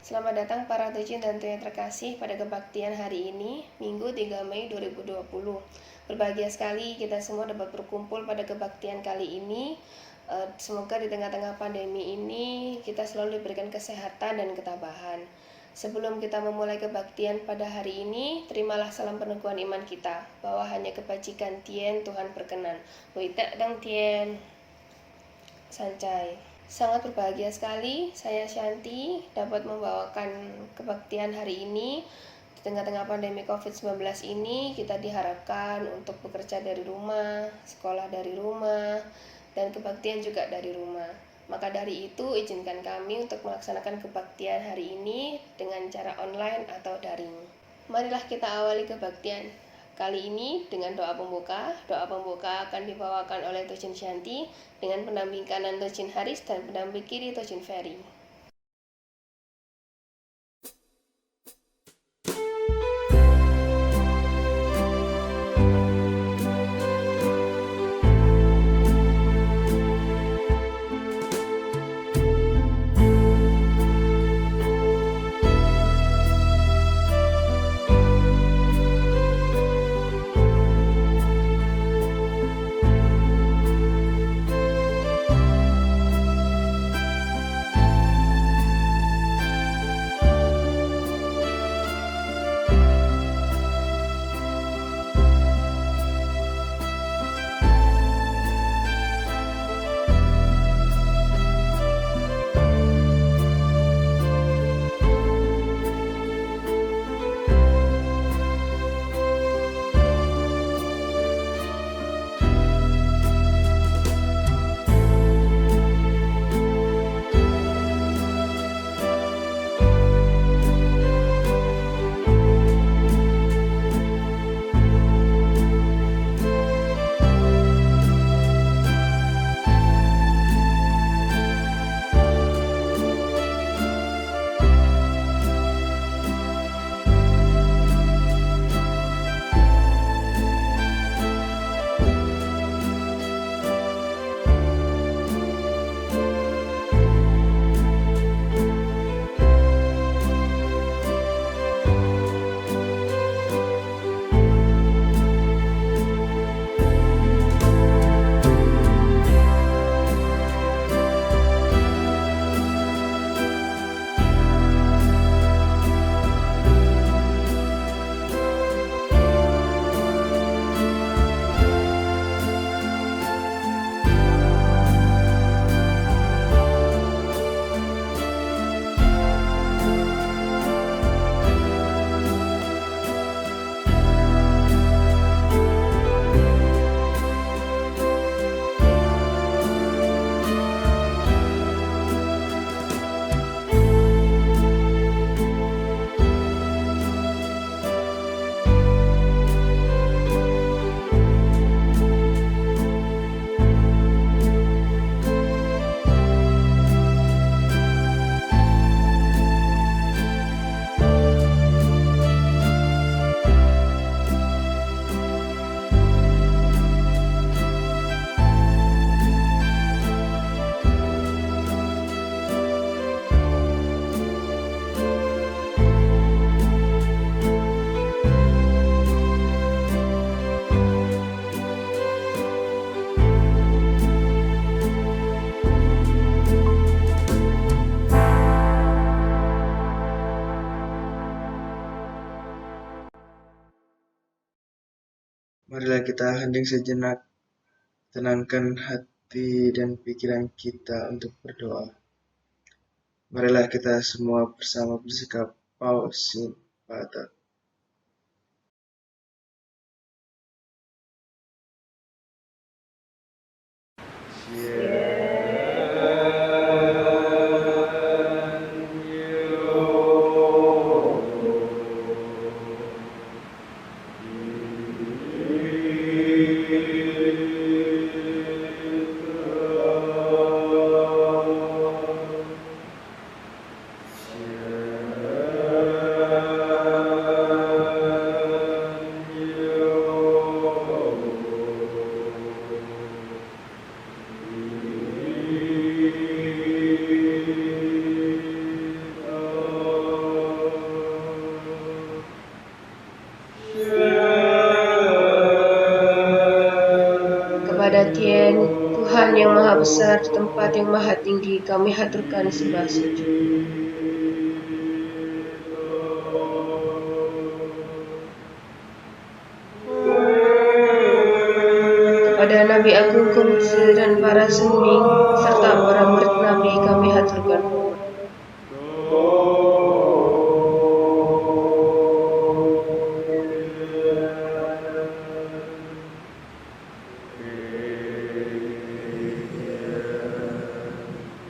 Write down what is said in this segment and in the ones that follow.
Selamat datang para tujuan dan tujuan terkasih pada kebaktian hari ini, Minggu 3 Mei 2020. Berbahagia sekali kita semua dapat berkumpul pada kebaktian kali ini. Semoga di tengah-tengah pandemi ini kita selalu diberikan kesehatan dan ketabahan. Sebelum kita memulai kebaktian pada hari ini, terimalah salam peneguhan iman kita, bahwa hanya kebajikan Tien Tuhan berkenan. Wita dang Tien. Sancai. Sangat berbahagia sekali saya Shanti dapat membawakan kebaktian hari ini. Di tengah-tengah pandemi COVID-19 ini, kita diharapkan untuk bekerja dari rumah, sekolah dari rumah, dan kebaktian juga dari rumah. Maka dari itu, izinkan kami untuk melaksanakan kebaktian hari ini dengan cara online atau daring. Marilah kita awali kebaktian kali ini dengan doa pembuka. Doa pembuka akan dibawakan oleh Tojin Shanti dengan pendamping kanan Tojin Haris dan pendamping kiri Tojin Ferry. Marilah kita hening sejenak, tenangkan hati dan pikiran kita untuk berdoa. Marilah kita semua bersama bersikap Pausipata. kepada Tien, Tuhan yang Maha Besar di tempat yang Maha Tinggi, kami haturkan sembah sujud. Kepada Nabi Agung Kongzi dan para senming, serta para murid Nabi, kami haturkan hormat.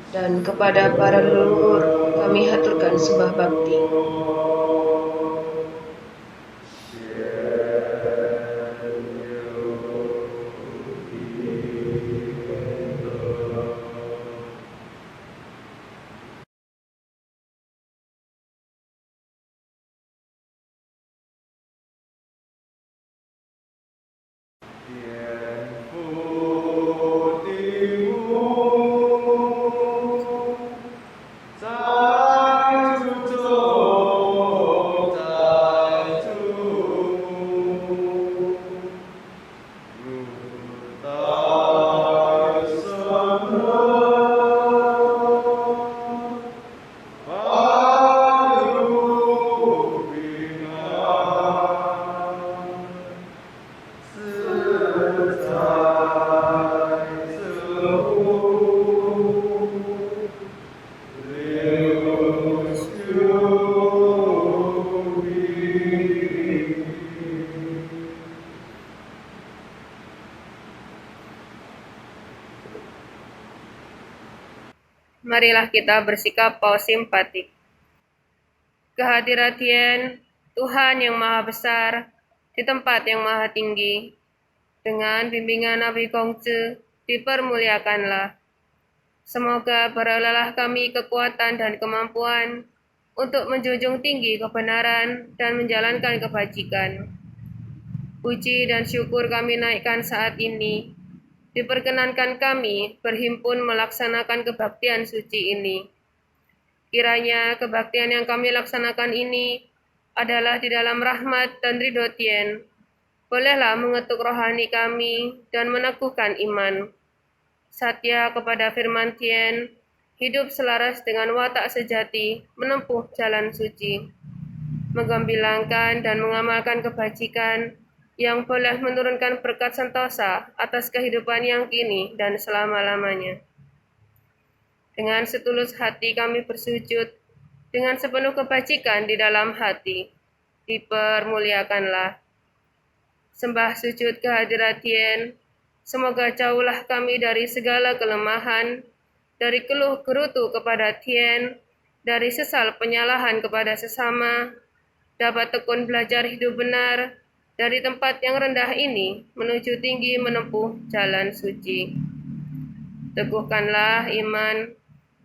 Dan kepada para leluhur, kami haturkan sembah bakti. Marilah kita bersikap paus simpatik. Kehadirat Tien, Tuhan yang Maha Besar, di tempat yang Maha Tinggi, dengan bimbingan Nabi Kongzi, dipermuliakanlah. Semoga berolehlah kami kekuatan dan kemampuan untuk menjunjung tinggi kebenaran dan menjalankan kebajikan. Puji dan syukur kami naikkan saat ini. Diperkenankan kami berhimpun melaksanakan kebaktian suci ini. Kiranya kebaktian yang kami laksanakan ini adalah di dalam rahmat dan ridho Tien. Bolehlah mengetuk rohani kami dan meneguhkan iman. Satya kepada firman Tien, hidup selaras dengan watak sejati, menempuh jalan suci, menggembilangkan dan mengamalkan kebajikan yang boleh menurunkan berkat sentosa atas kehidupan yang kini dan selama-lamanya. Dengan setulus hati kami bersujud, dengan sepenuh kebajikan di dalam hati, dipermuliakanlah. Sembah sujud kehadirat Tien, semoga jauhlah kami dari segala kelemahan, dari keluh gerutu kepada Tien, dari sesal penyalahan kepada sesama, dapat tekun belajar hidup benar, dari tempat yang rendah ini menuju tinggi menempuh jalan suci. Teguhkanlah iman,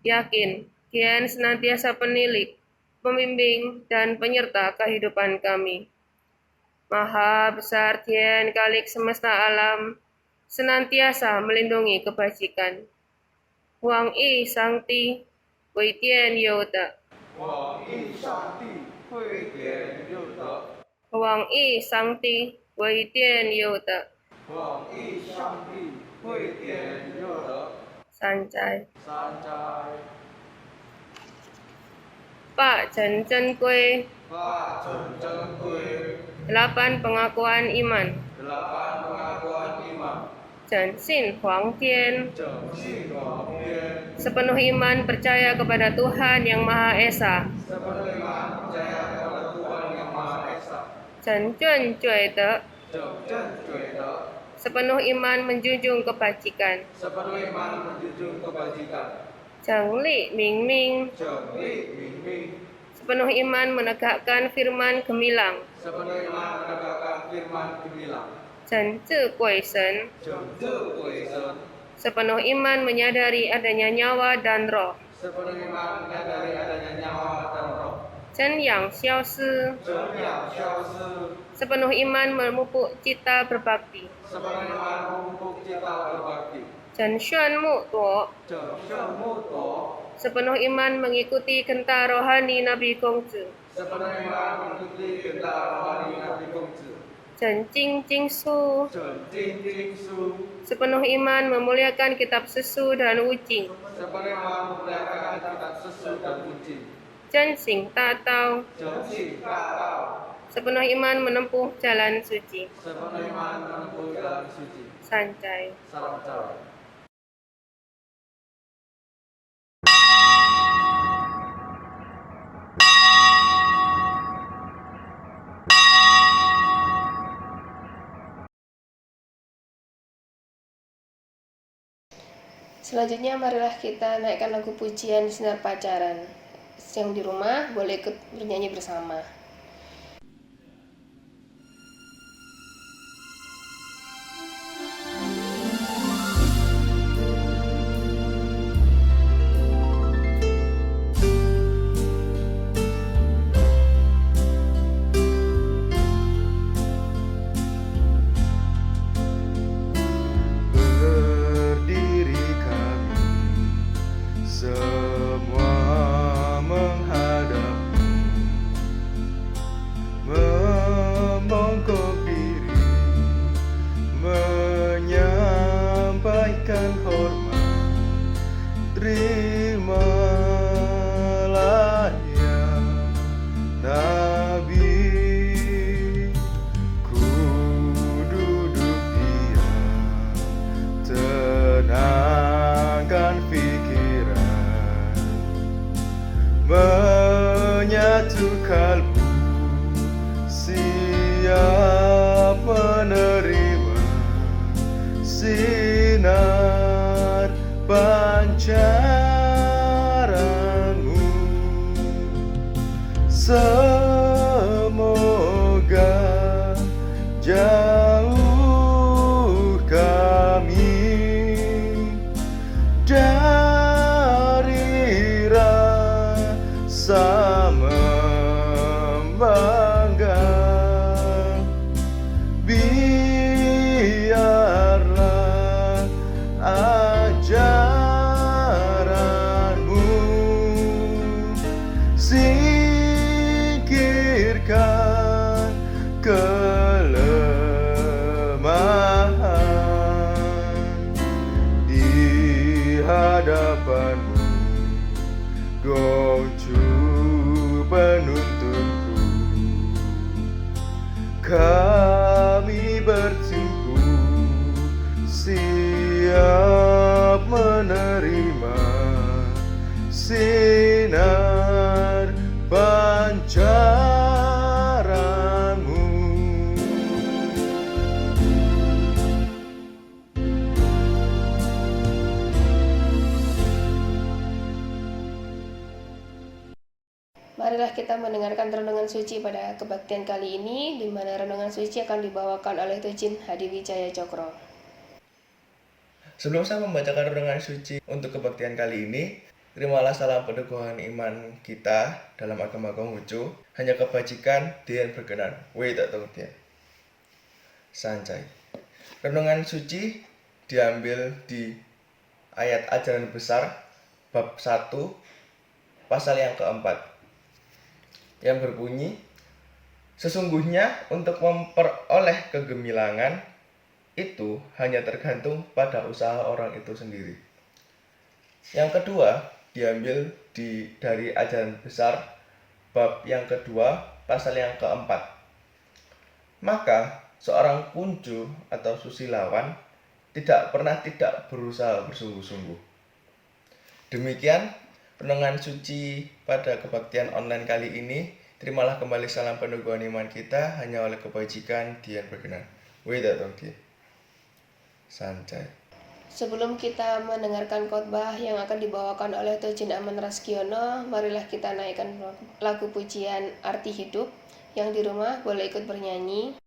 yakin, Tien senantiasa penilik, pembimbing, dan penyerta kehidupan kami. Maha besar Tien Kalik semesta alam, senantiasa melindungi kebajikan. Huang I Sangti, Wei Tian You De. 广义上帝会典又德， Huang I Sangti, Wei Tian You De. 广义上帝会典又德， Sanjay. 三斋 Pak Chen Chen Kue, 八成真规， 8 pengakuan iman. 8pengakuan iman， Chen Xin Huang Tian, 整信广编， sepenuh iman percaya kepada Tuhan yang Maha Esa. sepenuh iman percaya kepada Tuhan yang Maha Esa， Chen Jun Jue De, 整正觉德， sepenuh iman menjunjung kebajikan. sepenuh iman menjunjung kebajikan， Cheng Li Ming Ming, 整力明明， sepenuh iman menegakkan firman gemilang. sepenuh iman menegakkan firman gemilang， Chen Zhi Gui Shen, 整治鬼神， sepenuh iman menyadari adanya nyawa dan roh. sepenuh iman menyadari adanya nyawa dan roh， Chen Yang Xiao Si, 真养消失。 sepenuh iman memupuk cita berbakti. sepenuh iman memupuk cita berbakti, Chen Xuan Mu Tuo, 整圣木朵， sepenuh iman mengikuti genta rohani Nabi Kongzi. sepenuh iman mengikuti gentar rohani Nabi Kongzi, Chen Jing Jing Su. 准精精书 Sepenuh iman memuliakan kitab susu dan uji. sebagaimana memuliakan kitab susu dan uji. Chen Xing Ta Tao. 诚信大道 Sepenuh iman menempuh jalan suci. sebagaimana menempuh jalan suci. Sancai. Salam cawe. Selanjutnya marilah kita naikkan lagu pujian Sinar Pacaran. Yang di rumah boleh ikut bernyanyi bersama. Berdiri kami semua menghadapmu, membongkok diri, menyampaikan hormat. Terimalah ya Nabi, ku duduk diam, tenangkan pikiran, menyatu kalbu, siap menerima sinar pancaranmu. Semoga jauh kami dari rasa membangga. Biarlah ajaranmu singkirkan kelemahan di hadapanmu, Gongcu penuntunku. Kami bertumpu siap menerima sinar pancaranmu. Marilah kita mendengarkan renungan suci pada kebaktian kali ini, di mana renungan suci akan dibawakan oleh Tujin Hadi Wijaya Cokro. Sebelum saya membacakan renungan suci untuk kebaktian kali ini, terimalah salam peneguhan iman kita dalam agama Konghucu. Hanya kebajikan Dian berkenan. Wei tak tahu dia. Sancai. Renungan suci diambil di ayat ajaran besar bab 1 pasal yang keempat, yang berbunyi, sesungguhnya untuk memperoleh kegemilangan itu hanya tergantung pada usaha orang itu sendiri. Yang kedua diambil dari ajaran besar bab yang kedua pasal yang keempat. Maka seorang kuncu atau susilawan tidak pernah tidak berusaha bersungguh-sungguh. Demikian renungan suci pada kebaktian online kali ini. Terimalah kembali salam peneguhan iman kita hanya oleh kebajikan Dian berkenan. Weda Tongki. Sancai. Sebelum kita mendengarkan khotbah yang akan dibawakan oleh Tujin Aman Raskiono, marilah kita naikkan lagu pujian Arti Hidup. Yang di rumah boleh ikut bernyanyi.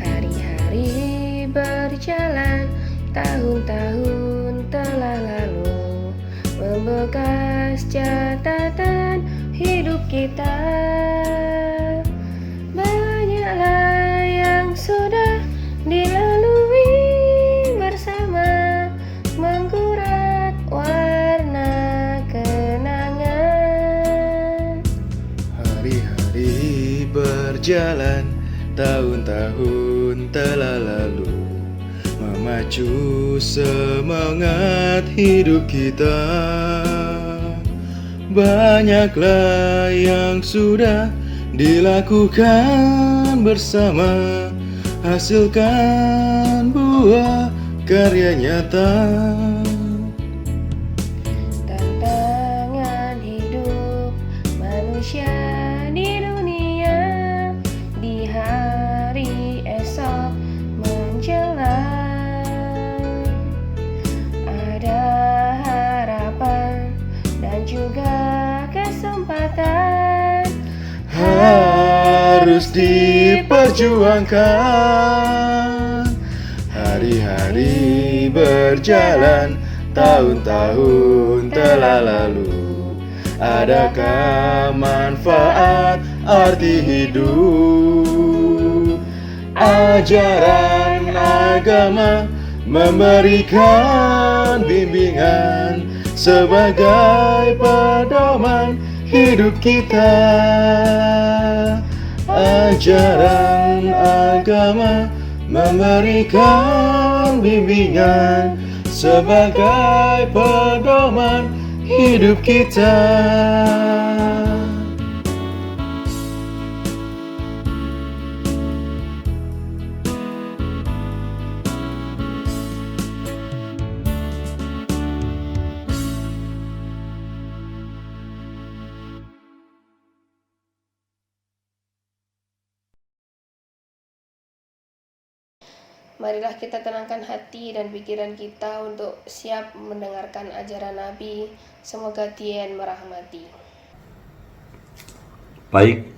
Hari-hari bekas catatan hidup kita. Banyaklah yang sudah dilalui bersama, menggurat warna kenangan. Hari-hari berjalan, tahun-tahun telah lalu, memacu semangat hidup kita. Banyaklah yang sudah dilakukan bersama, hasilkan buah karya nyata. Tantangan hidup manusia di dunia, di hari esok menjelang. Ada harapan dan juga kesempatan, Harus diperjuangkan. Hari-hari berjalan, tahun-tahun telah lalu. Adakah manfaat arti hidup? Ajaran agama memberikan bimbingan sebagai pedoman hidup kita. Ajaran agama memberikan bimbingan sebagai pedoman hidup kita. Marilah kita tenangkan hati dan pikiran kita untuk siap mendengarkan ajaran Nabi. Semoga Tien merahmati. Baik,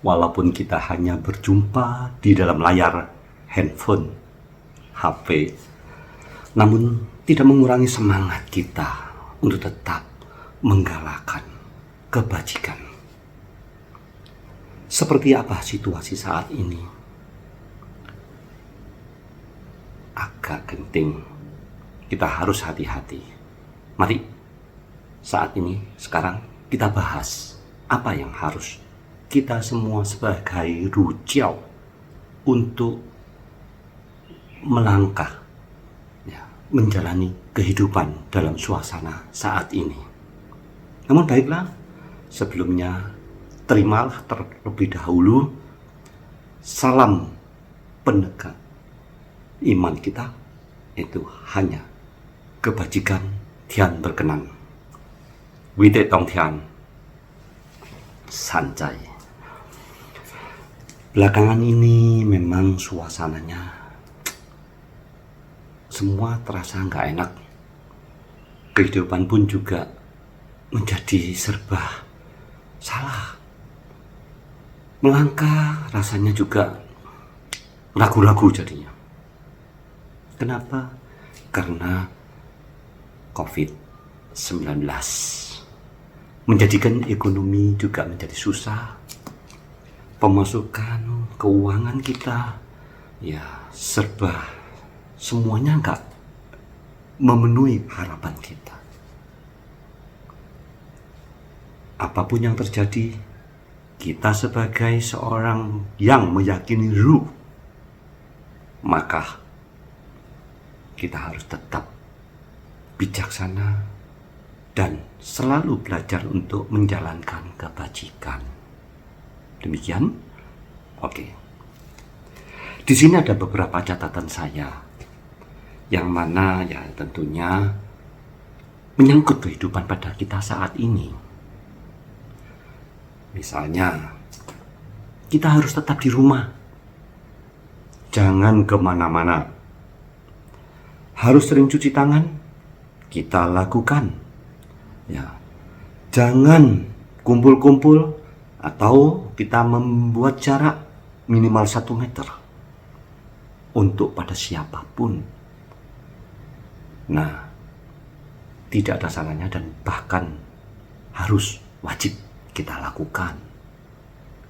walaupun kita hanya berjumpa di dalam layar handphone, HP, namun tidak mengurangi semangat kita untuk tetap menggalakkan kebajikan. Seperti apa situasi saat ini? Agak genting, kita harus hati-hati. Mari, saat ini, sekarang kita bahas apa yang harus kita semua sebagai rujau untuk melangkah, menjalani kehidupan dalam suasana saat ini. Namun baiklah, sebelumnya terimalah terlebih dahulu salam penegak iman kita, itu hanya kebajikan Tian berkenan. Wite Tong Tian Sanjay. Belakangan ini memang suasananya semua terasa nggak enak. Kehidupan pun juga menjadi serba salah. Melangkah rasanya juga ragu-ragu jadinya. Kenapa? Karena COVID-19 menjadikan ekonomi juga menjadi susah. Pemasukan keuangan kita serba semuanya enggak memenuhi harapan kita. Apapun yang terjadi, kita sebagai seorang yang meyakini ruh, maka kita harus tetap bijaksana dan selalu belajar untuk menjalankan kebajikan. Demikian? Oke. Di sini ada beberapa catatan saya yang mana tentunya menyangkut kehidupan pada kita saat ini. Misalnya, kita harus tetap di rumah. Jangan kemana-mana. Harus sering cuci tangan, kita lakukan. Jangan kumpul-kumpul atau kita membuat jarak minimal 1 meter untuk pada siapapun. Nah, tidak ada salahnya dan bahkan harus wajib kita lakukan.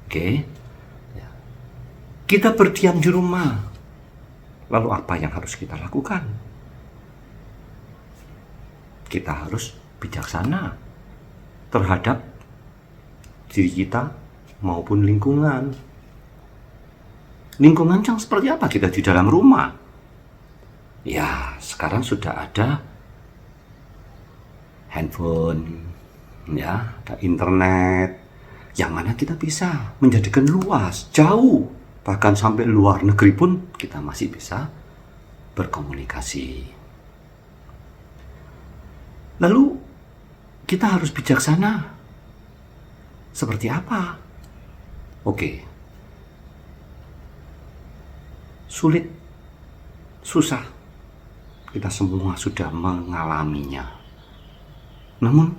Oke? Ya. Kita berdiam di rumah. Lalu apa yang harus kita lakukan? Kita harus bijaksana terhadap diri kita maupun lingkungan. Lingkungan yang seperti apa kita di dalam rumah? Ya, sekarang sudah ada handphone, ya, ada internet, yang mana kita bisa menjadikan luas, jauh, bahkan sampai luar negeri pun kita masih bisa berkomunikasi. Lalu kita harus bijaksana. Seperti apa? Oke. Sulit, susah. Kita semua sudah mengalaminya. Namun,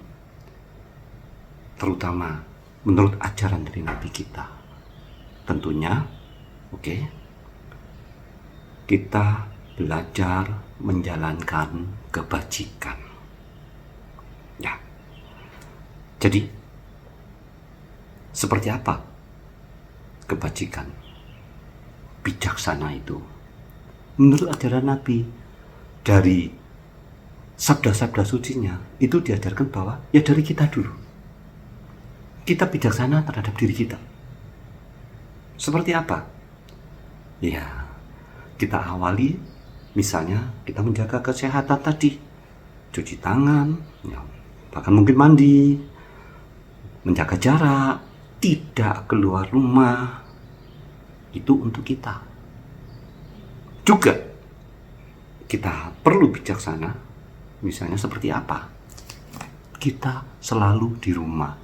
terutama menurut ajaran dari Nabi kita, tentunya, oke, kita belajar menjalankan kebajikan. Ya, jadi seperti apa kebajikan bijaksana itu? Menurut ajaran Nabi, dari sabda-sabda sucinya itu diajarkan bahwa ya dari kita dulu. Kita bijaksana terhadap diri kita. Seperti apa? Ya, kita awali misalnya kita menjaga kesehatan tadi. Cuci tangan, ya, bahkan mungkin mandi, menjaga jarak, tidak keluar rumah. Itu untuk kita. Juga kita perlu bijaksana, misalnya seperti apa? Kita selalu di rumah.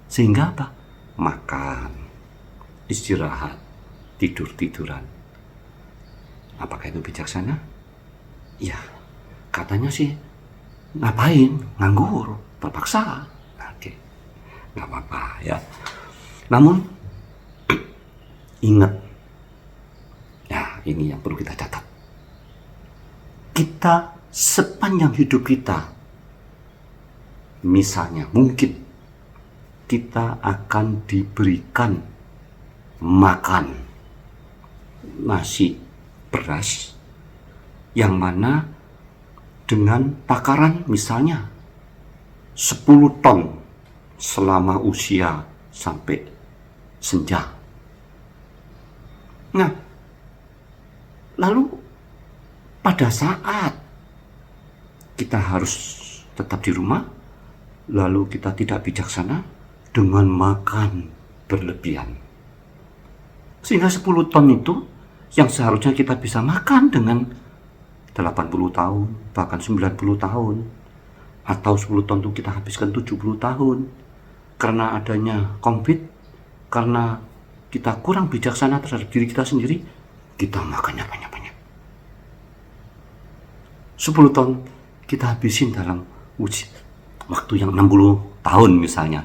Sehingga apa? Makan, istirahat, tidur-tiduran. Apakah itu bijaksana? Ya, katanya sih ngapain? Nganggur, terpaksa. Oke, nggak apa-apa ya. Namun, ingat, ya ini yang perlu kita catat. Kita sepanjang hidup kita, misalnya mungkin kita akan diberikan makan nasi beras yang mana dengan takaran misalnya 10 ton selama usia sampai senja. Nah, lalu pada saat kita harus tetap di rumah, lalu kita tidak bijaksana dengan makan berlebihan. Sehingga 10 ton itu yang seharusnya kita bisa makan dengan 80 tahun, bahkan 90 tahun. Atau 10 ton itu kita habiskan 70 tahun. Karena adanya COVID, karena kita kurang bijaksana terhadap diri kita sendiri, kita makannya banyak-banyak. 10 ton kita habisin dalam waktu yang 60 tahun misalnya.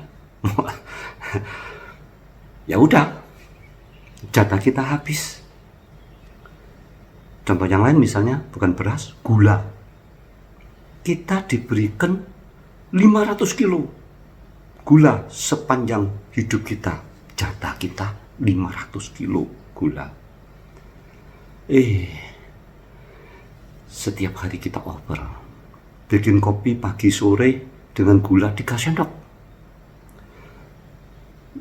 Ya udah, jatah kita habis. Contoh yang lain misalnya bukan beras, gula. Kita diberikan 500 kilo gula sepanjang hidup kita. Jatah kita 500 kilo gula. Setiap hari kita over. Bikin kopi pagi sore dengan gula 3 sendok.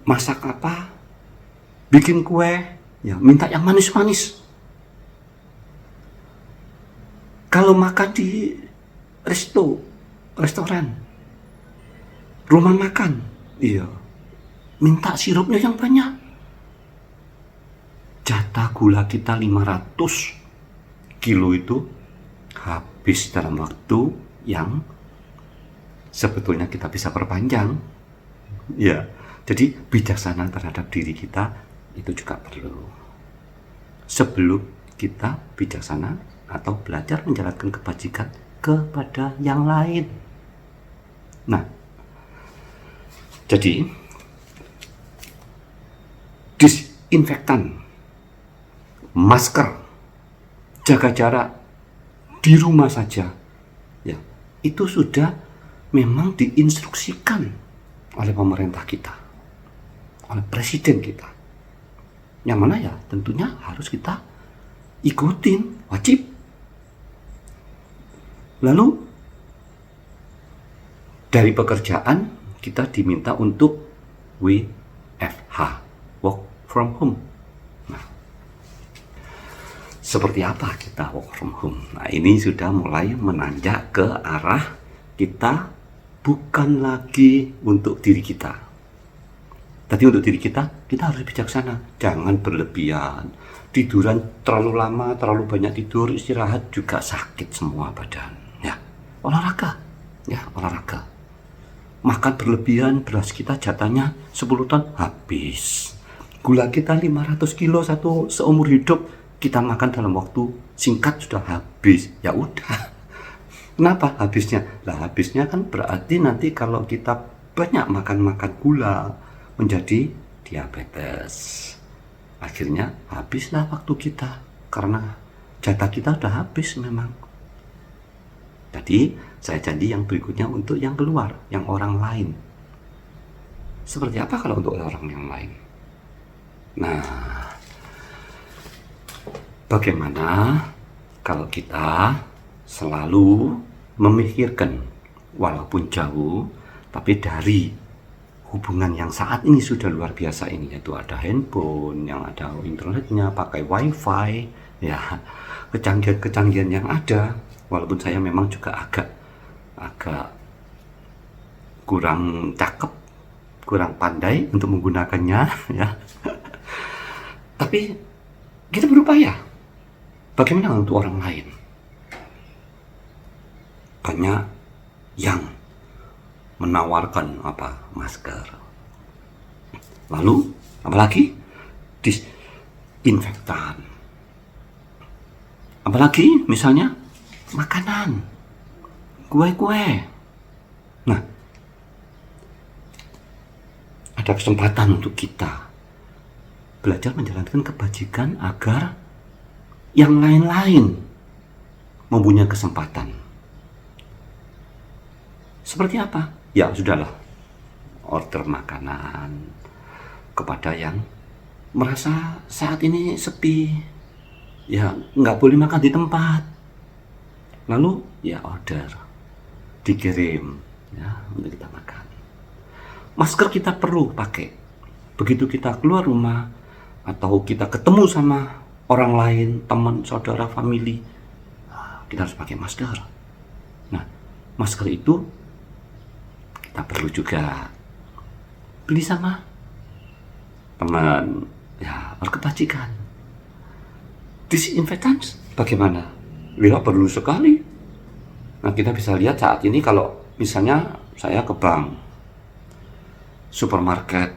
Masak apa? Bikin kue, ya minta yang manis-manis. Kalau makan di restoran, rumah makan, iya, minta sirupnya yang banyak. Jatah gula kita 500 kilo itu habis dalam waktu yang sebetulnya kita bisa perpanjang. Ya, jadi bijaksana terhadap diri kita itu juga perlu. Sebelum kita bijaksana atau belajar menjalankan kebajikan kepada yang lain. Nah, jadi disinfektan, masker, jaga jarak di rumah saja, ya itu sudah memang diinstruksikan oleh pemerintah kita, oleh presiden kita. Yang mana ya tentunya harus kita ikutin, wajib. Lalu dari pekerjaan kita diminta untuk WFH, work from home. Nah, seperti apa kita work from home? Nah, ini sudah mulai menanjak ke arah kita bukan lagi untuk diri kita. Tadi untuk diri kita harus bijaksana. Jangan berlebihan. Tiduran terlalu lama, terlalu banyak tidur, istirahat juga sakit semua badan. Ya, olahraga. Ya, olahraga. Makan berlebihan, beras kita jatahnya 10 ton habis. Gula kita 500 kilo satu seumur hidup, kita makan dalam waktu singkat sudah habis. Ya udah. Kenapa habisnya? Nah, habisnya kan berarti nanti kalau kita banyak makan gula menjadi diabetes. Akhirnya habislah waktu kita karena jatah kita udah habis memang. Jadi saya janji yang berikutnya untuk yang keluar, yang orang lain. Seperti apa kalau untuk orang yang lain? Nah, bagaimana kalau kita selalu memikirkan walaupun jauh, tapi dari hubungan yang saat ini sudah luar biasa ini, yaitu ada handphone, yang ada internetnya, pakai wifi, ya kecanggihan-kecanggihan yang ada. Walaupun saya memang juga agak kurang cakep, kurang pandai untuk menggunakannya, ya. Tapi kita berupaya. Bagaimana untuk orang lain? Banyak yang menawarkan masker. Lalu apalagi disinfektan. Apalagi misalnya makanan, kue-kue. Nah, ada kesempatan untuk kita belajar menjalankan kebajikan agar yang lain-lain mempunyai kesempatan. Seperti apa? Ya sudahlah, order makanan kepada yang merasa saat ini sepi, ya nggak boleh makan di tempat. Lalu ya order, dikirim ya untuk kita makan. Masker kita perlu pakai. Begitu kita keluar rumah atau kita ketemu sama orang lain, teman, saudara, family, kita harus pakai masker. Nah, masker itu kita perlu juga beli sama teman, ya berkebajikan. Disinfektan bagaimana? Ya perlu sekali. Nah, kita bisa lihat saat ini kalau misalnya saya ke bank, supermarket,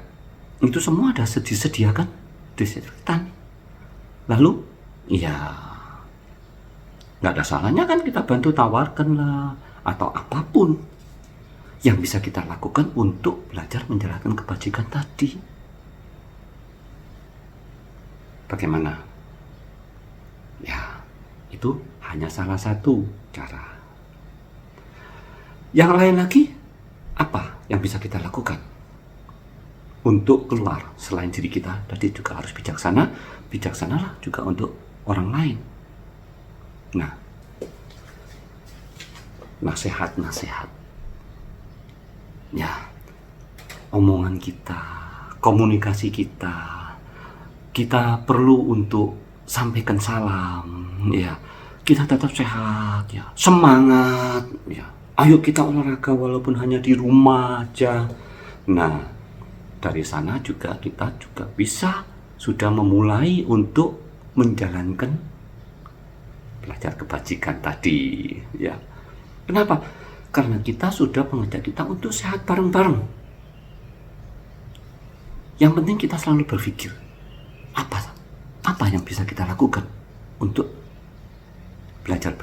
itu semua ada disediakan disinfektan. Lalu ya nggak ada salahnya kan kita bantu tawarkan lah, atau apapun yang bisa kita lakukan untuk belajar menjalankan kebajikan tadi. Bagaimana? Ya, itu hanya salah satu cara. Yang lain lagi, apa yang bisa kita lakukan untuk keluar selain diri kita? Tadi juga harus bijaksana, bijaksanalah juga untuk orang lain. Nah, nasihat-nasihat. Ya, omongan kita, komunikasi kita perlu untuk sampaikan salam, ya. Kita tetap sehat, ya. Semangat, ya. Ayo kita olahraga walaupun hanya di rumah aja. Nah, dari sana juga kita juga bisa sudah memulai untuk menjalankan belajar kebajikan tadi, ya. Kenapa? Karena kita sudah mengajak kita untuk sehat bareng-bareng. Yang penting kita selalu berpikir, apa yang bisa kita lakukan untuk belajar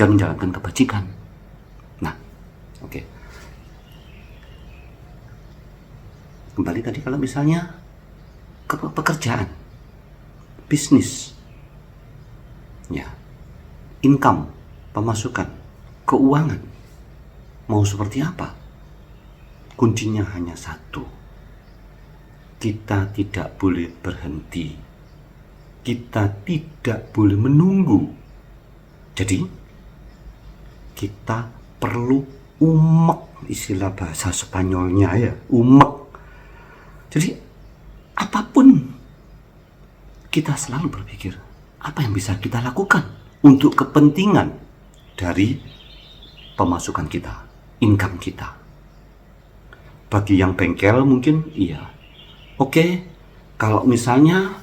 menjalankan kebajikan. Nah, oke. Kembali tadi kalau misalnya ke pekerjaan, bisnis, ya, income, pemasukan, keuangan. mau seperti apa? Kuncinya hanya satu. Kita tidak boleh berhenti. Kita tidak boleh menunggu. Jadi, kita perlu umek, istilah bahasa Spanyolnya ya, umek. Jadi, apapun kita selalu berpikir, apa yang bisa kita lakukan untuk kepentingan dari pemasukan kita, income kita. Bagi yang bengkel mungkin iya. Oke, kalau misalnya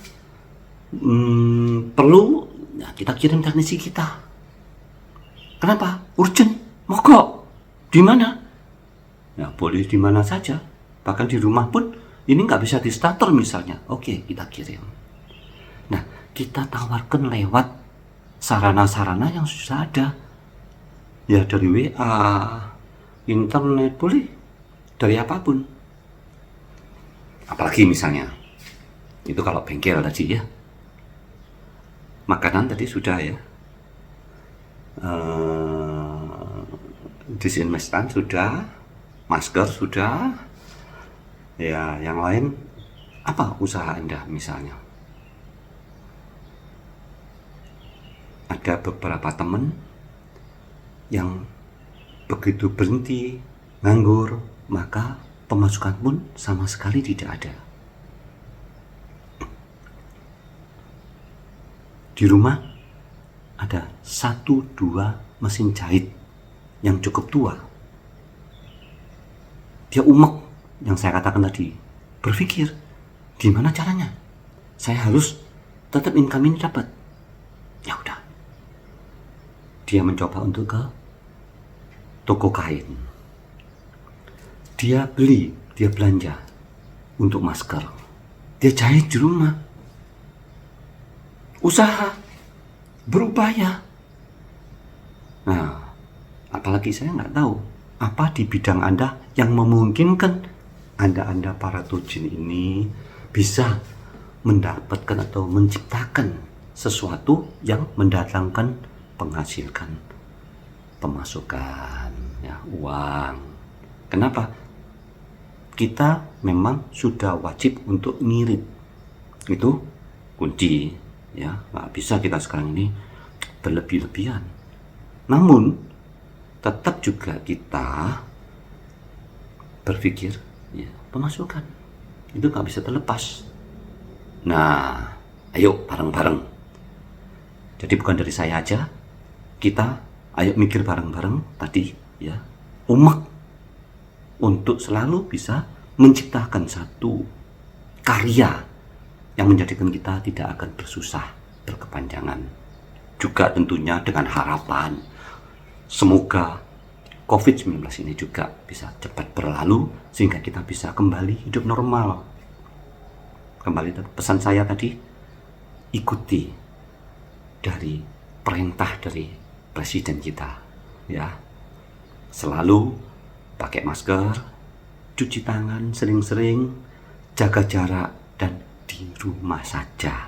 perlu, ya kita kirim teknisi kita. Kenapa? Urgent, mogok. Di mana? Ya boleh di mana saja. Bahkan di rumah pun ini nggak bisa di starter misalnya. Oke, kita kirim. Nah, kita tawarkan lewat sarana-sarana yang sudah ada. Ya dari WA, internet, boleh. Dari apapun. Apalagi misalnya, itu kalau bengkel tadi ya. Makanan tadi sudah ya. Disinfektan sudah. Masker sudah. Ya, yang lain apa usaha Anda misalnya? Ada beberapa teman yang begitu berhenti nganggur, maka pemasukan pun sama sekali tidak ada. Di rumah ada 1-2 mesin jahit yang cukup tua. Dia umek, yang saya katakan tadi, berpikir gimana caranya saya harus tetap income ini dapat. Ya udah, dia mencoba untuk ke toko kain. Dia beli, dia belanja untuk masker. Dia jahit di rumah. Usaha, berupaya. Nah, apalagi saya nggak tahu apa di bidang Anda yang memungkinkan Anda para Tojin ini bisa mendapatkan atau menciptakan sesuatu yang mendatangkan menghasilkan pemasukan, ya, uang. Kenapa? Kita memang sudah wajib untuk ngirit. Itu kunci, ya. Nggak bisa kita sekarang ini berlebih-lebihan. Namun tetap juga kita berpikir, ya, pemasukan itu nggak bisa terlepas. Nah, ayo bareng-bareng. Jadi bukan dari saya aja. Kita ayo mikir bareng-bareng tadi, ya, umek untuk selalu bisa menciptakan satu karya yang menjadikan kita tidak akan bersusah berkepanjangan. Juga tentunya dengan harapan semoga COVID-19 ini juga bisa cepat berlalu sehingga kita bisa kembali hidup normal. Kembali pesan saya tadi, ikuti dari perintah dari presiden kita, ya, selalu pakai masker, cuci tangan sering-sering, jaga jarak, dan di rumah saja.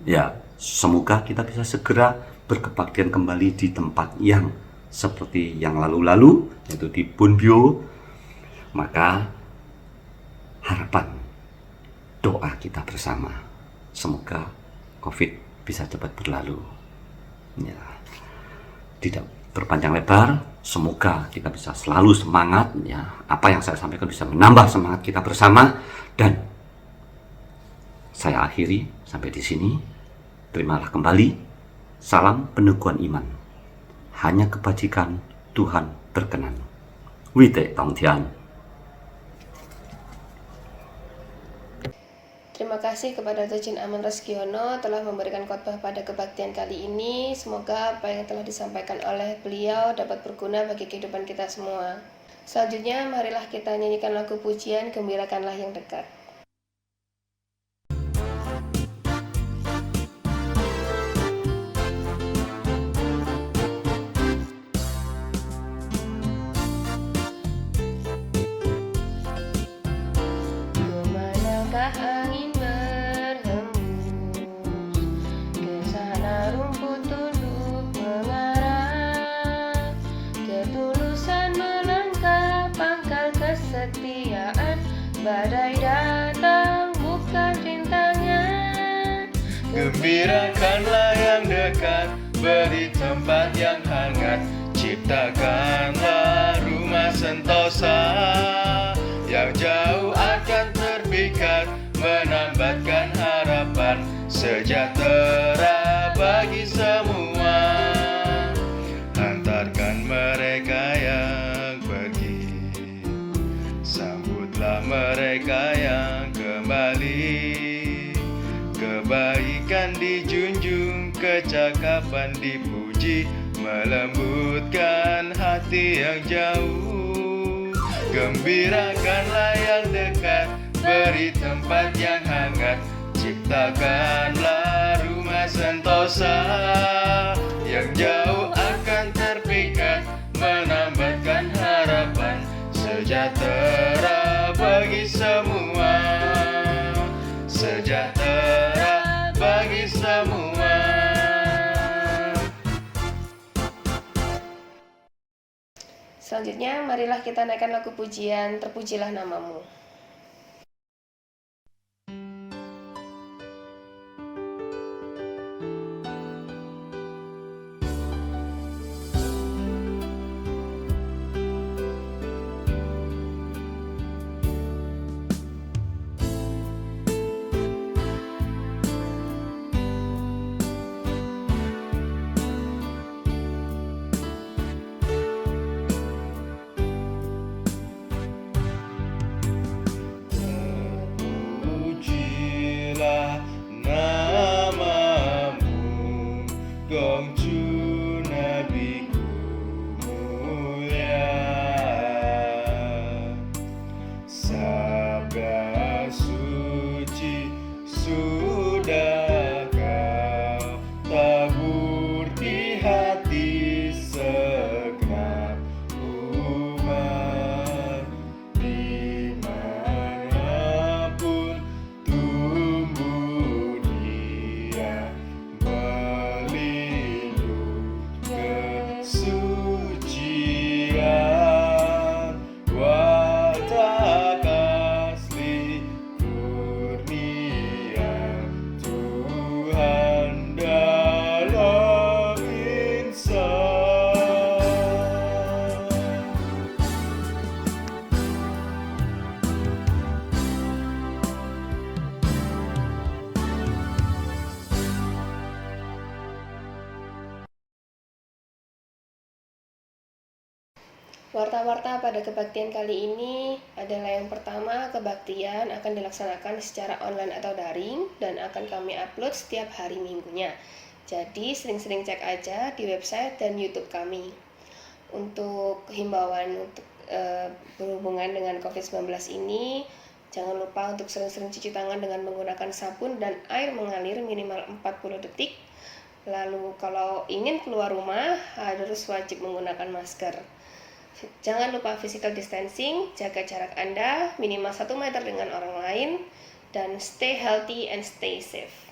Ya, semoga kita bisa segera berkebaktian kembali di tempat yang seperti yang lalu-lalu, yaitu di Bonbio. Maka harapan, doa kita bersama, semoga COVID bisa cepat berlalu. Ya, tidak berpanjang lebar, semoga kita bisa selalu semangat, ya. Apa yang saya sampaikan bisa menambah semangat kita bersama, dan saya akhiri sampai di sini. Terimalah kembali salam peneguhan iman. Hanya kebajikan Tuhan berkenan. Wite Tongtian. Terima kasih kepada Tojin Aman Reskiono telah memberikan khotbah pada kebaktian kali ini. Semoga apa yang telah disampaikan oleh beliau dapat berguna bagi kehidupan kita semua. Selanjutnya, marilah kita nyanyikan lagu pujian Gembirakanlah yang Dekat. Kemanakah angin berhembus, ke sana rumput tunduk mengarah, ketulusan melangkah. badai datang bukan rintangan. Gembirakanlah yang dekat, beri tempat yang hangat, ciptakanlah rumah sentosa. Yang jauh akan terpikat, menambatkan harapan sejahtera bagi semua. Hantarkan mereka yang pergi, sambutlah mereka yang kembali. Kebaikan dijunjung, kecakapan dipuji, melembutkan hati yang jauh. Gembirakanlah yang dekat, beri tempat yang hangat, ciptakanlah rumah sentosa. Yang jauh akan terpikat, menambatkan harapan sejahtera bagi semua. Sejahtera bagi semua. Selanjutnya, marilah kita naikkan lagu pujian Terpujilah Namamu. Terpujilah namamu, Gongcu Nabiku mulia. Sabda suci sudah kau tabur di hati segenap umat. Dimanapun tumbuh dia, berlindung kesucian. Watak asli kurnia Tuhan dalam insan. Warta-warta pada kebaktian kali ini adalah yang pertama, kebaktian akan dilaksanakan secara online atau daring dan akan kami upload setiap hari minggunya. Jadi sering-sering cek aja di website dan YouTube kami. Untuk himbauan untuk berhubungan dengan COVID-19 ini, jangan lupa untuk sering-sering cuci tangan dengan menggunakan sabun dan air mengalir minimal 40 detik. Lalu kalau ingin keluar rumah harus wajib menggunakan masker. Jangan lupa physical distancing, jaga jarak Anda minimal 1 meter dengan orang lain, dan stay healthy and stay safe.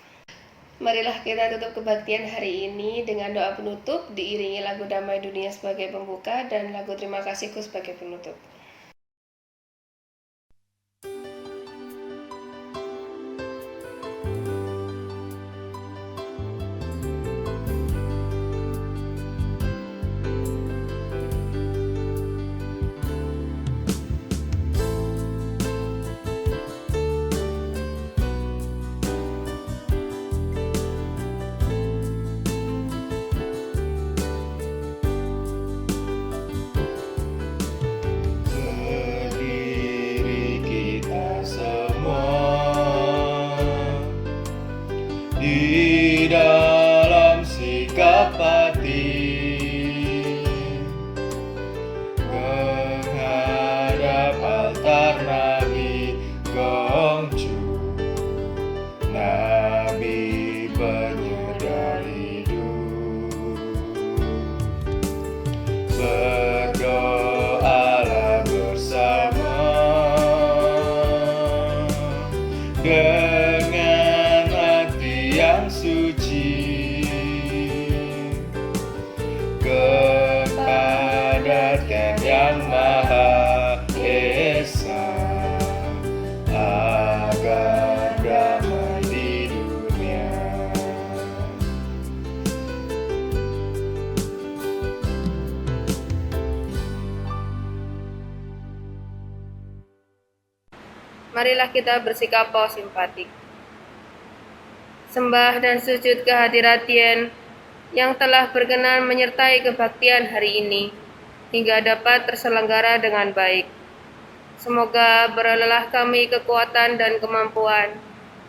Marilah kita tutup kebaktian hari ini dengan doa penutup, diiringi lagu Damai Dunia sebagai pembuka dan lagu Terima Kasihku sebagai penutup. Berdiri kita semua di dalam sikap hati, menghadap altar Nabi Gongcu, Nabi penyedar hidup. Berdoalah bersama dengan hati yang suci kepada Tuhan yang Maha Esa, marilah kita bersikap simpatik. Sembah dan sujud kehadirat Tien yang telah berkenan menyertai kebaktian hari ini hingga dapat terselenggara dengan baik. Semoga berlelah kami kekuatan dan kemampuan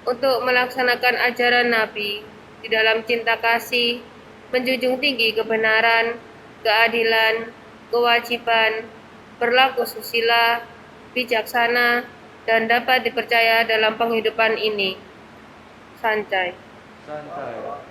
untuk melaksanakan ajaran Nabi di dalam cinta kasih, menjunjung tinggi kebenaran, keadilan, kewajiban, berlaku susila, bijaksana, dan dapat dipercaya dalam penghidupan ini. Sancai. Santai.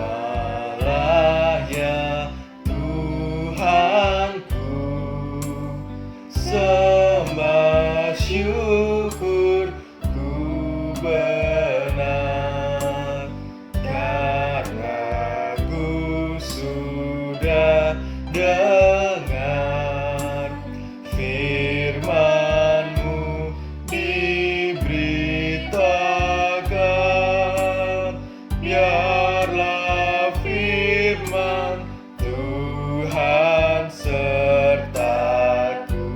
Terimalah ya Tuhanku, sembah syukur ku benar, karena ku sudah dengar firman-Mu diberitakan. Biarlah firman Tuhan sertaku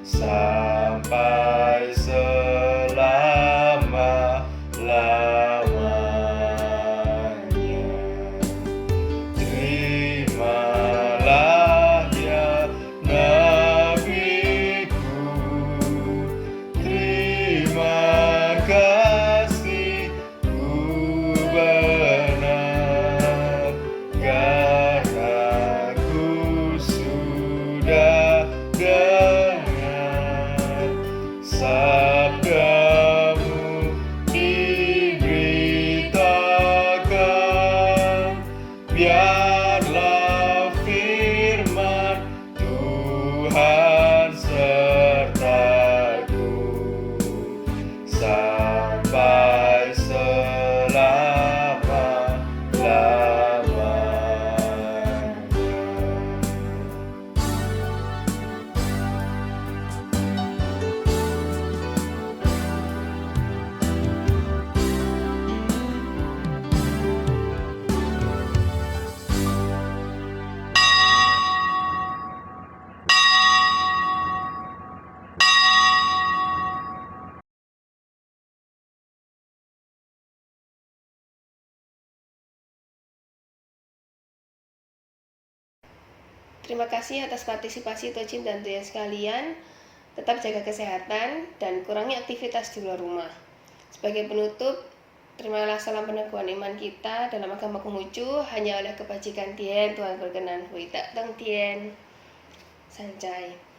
sampai selama-lamanya. Terimalah ya nabiku, terima kasih ku benar, karena ku sudah dengar sabda-Mu diberitakan. Biarlah firman Tuhan sertaku sampai selama-lamanya. Terima kasih atas partisipasi Tojin dan Tuyan sekalian. Tetap jaga kesehatan dan kurangi aktivitas di luar rumah. Sebagai penutup, terimalah salam peneguhan iman kita dalam agama Konghucu hanya oleh kebajikan Tien Tuhan berkenan. Hui tak teng Tien. Sancai.